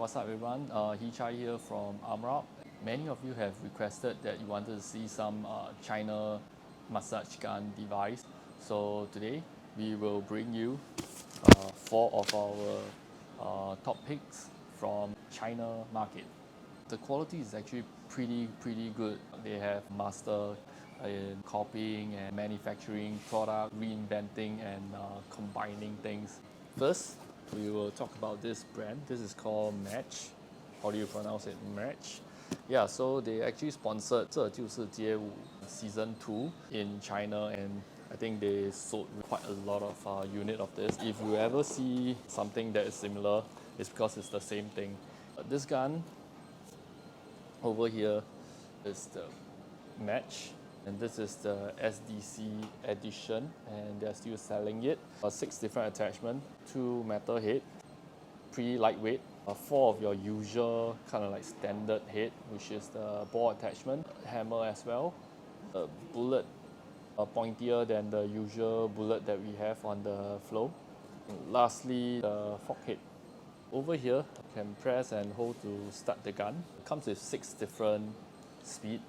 what's up everyone? 𝙗𝙝𝙚𝙧𝙖 here from Merach. Many of you have requested that you wanted to see some China massage gun device. So today we will bring you 4 of our top picks from China market. The quality is actually pretty good. They have master in copying and manufacturing product, reinventing and combining things. First, we will talk about this brand. This is called Merach. How do you pronounce it? Merach. Yeah, so they actually sponsored 𝙤𝙝𝙚𝙧𝙗𝙪𝙤 Season 2 in China, and I think they sold quite a lot of unit of this. If you ever see something that is similar, it's because it's the same thing. This gun over here is the Merach, and this is the SDC edition, and they're still selling it. 6 different attachments, 2 metal head, pretty lightweight. 4 of your usual kind of like standard head, which is the ball attachment, hammer as well. A bullet pointier than the usual bullet that we have on the flow. And lastly, the fork head. Over here, you can press and hold to start the gun. It comes with 6 different speed,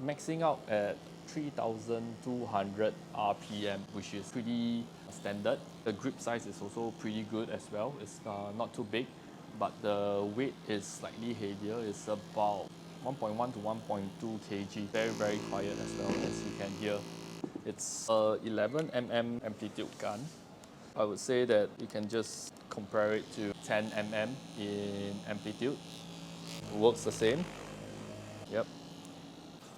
maxing out at 3,200 RPM, which is pretty standard. The grip size is also pretty good as well. It's not too big, but the weight is slightly heavier. It's about 1.1 to 1.2 kg. Very quiet as well, as you can hear. It's a 11 mm amplitude gun. I would say that you can just compare it to 10 mm in amplitude. It works the same. Yep.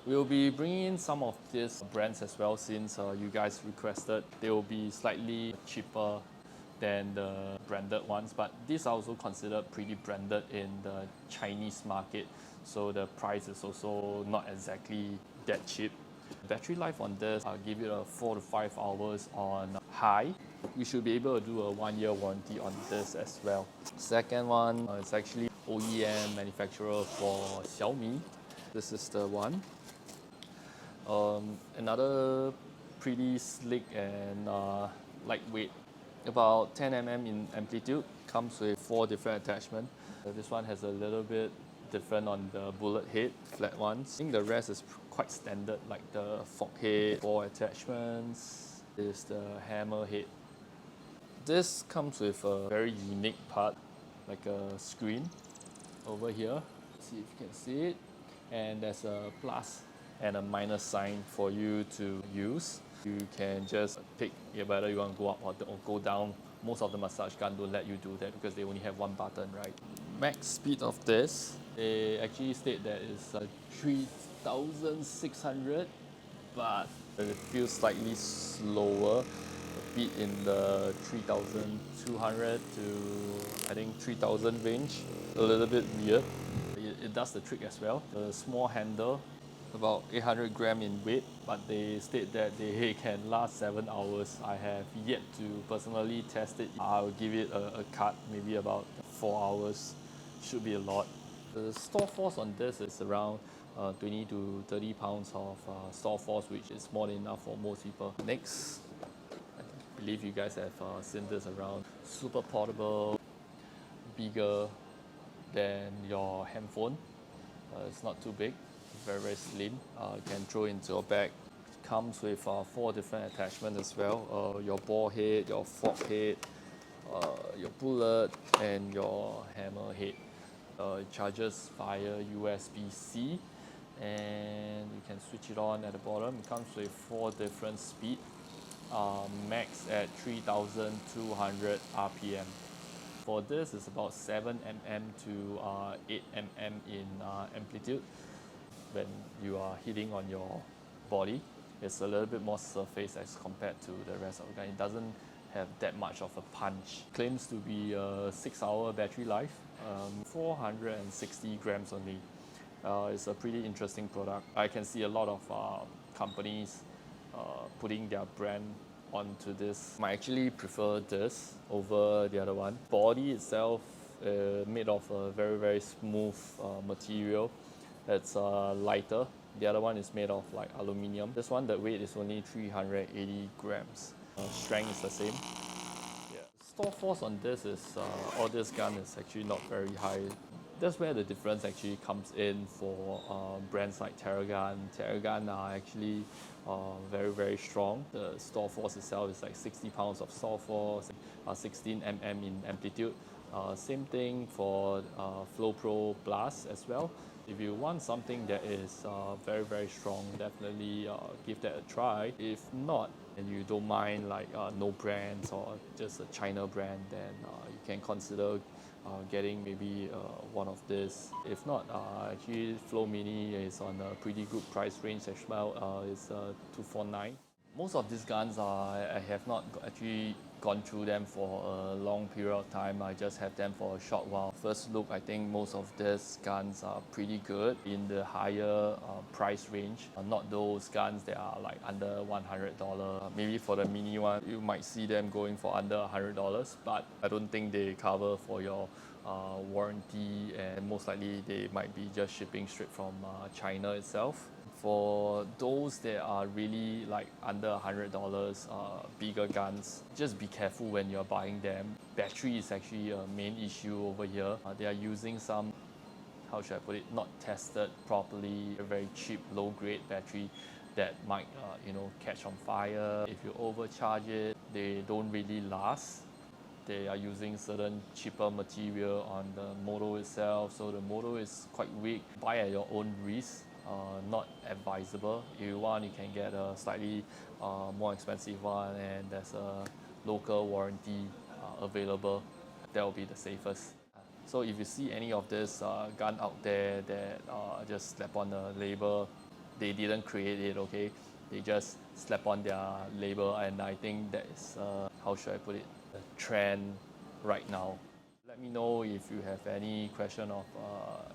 We'll be bringing in some of these brands as well, since you guys requested. They will be slightly cheaper than the branded ones, but these are also considered pretty branded in the Chinese market, so the price is also not exactly that cheap. Battery life on this, I'll give it a 4 to 5 hours on high. You should be able to do a 1-year warranty on this as well. Second one is actually OEM manufacturer for Xiaomi. This is the one. Another pretty slick and lightweight, about 10 mm in amplitude, comes with 4 different attachments. This one has a little bit different on the bullet head, flat ones. I think the rest is quite standard, like the fork head, 4 attachments. This is the hammer head. This comes with a very unique part, like a screen over here. See if you can see it. And there's a plus and a minus sign for you to use. You can just pick whether you want to go up or go down. Most of the massage gun don't let you do that because they only have 1 button, right? Max speed of this, they actually state that it's 3,600, but it feels slightly slower, a bit in the 3,200 to I think 3,000 range. A little bit weird. It does the trick as well. The small handle, about 800 grams in weight, but they state that they can last 7 hours. I have yet to personally test it. I'll give it a cut, maybe about 4 hours. Should be a lot. The store force on this is around 20 to 30 pounds of store force, which is more than enough for most people. Next, I believe you guys have seen this around. Super portable, bigger than your handphone. It's not too big. Very slim. You can throw into your bag. Comes with 4 different attachments as well. Your ball head, your fork head, your bullet, and your hammer head. It charges via USB-C, and you can switch it on at the bottom. It comes with 4 different speeds, max at 3,200 RPM. For this, it's about 7 mm to 8 mm in amplitude. When you are hitting on your body, it's a little bit more surface as compared to the rest of the gun. It doesn't have that much of a punch. Claims to be a 6-hour battery life, 460 grams only. It's a pretty interesting product. I can see a lot of companies putting their brand onto this. I actually prefer this over the other one. Body itself made of a very smooth material. It's lighter. The other one is made of like aluminium. This one, the weight is only 380 grams. Strength is the same. Yeah. store force on this is, all this gun is actually not very high. That's where the difference actually comes in for brands like Theragun. Theragun are actually very strong. The store force itself is like 60 pounds of store force, 16 mm in amplitude. Same thing for Flow Pro Plus as well. If you want something that is very strong, definitely give that a try. If not, and you don't mind like no brands or just a China brand, then you can consider getting maybe one of this. If not, actually Flow Mini is on a pretty good price range as well. It's 249. Most of these guns I have not actually gone through them for a long period of time. I just have them for a short while. First look, I think most of these guns are pretty good in the higher price range. Not those guns that are like under $100. Maybe for the mini one, you might see them going for under $100, but I don't think they cover for your warranty, and most likely they might be just shipping straight from China itself. For those that are really like under $100, bigger guns, just be careful when you're buying them. Battery is actually a main issue over here. They are using some, how should I put it, not tested properly, a very cheap, low-grade battery that might, catch on fire. If you overcharge it, they don't really last. They are using certain cheaper material on the motor itself, so the motor is quite weak. Buy at your own risk. Not advisable. If you want, you can get a slightly more expensive one, and there's a local warranty available. That will be the safest. So if you see any of this gun out there that just slap on the label, they didn't create it, okay? They just slap on their label, and I think that is, how should I put it, the trend right now. Let me know if you have any question of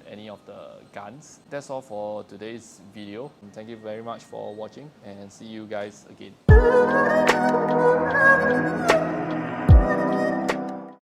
any of the guns. That's all for today's video. Thank you very much for watching, and see you guys again.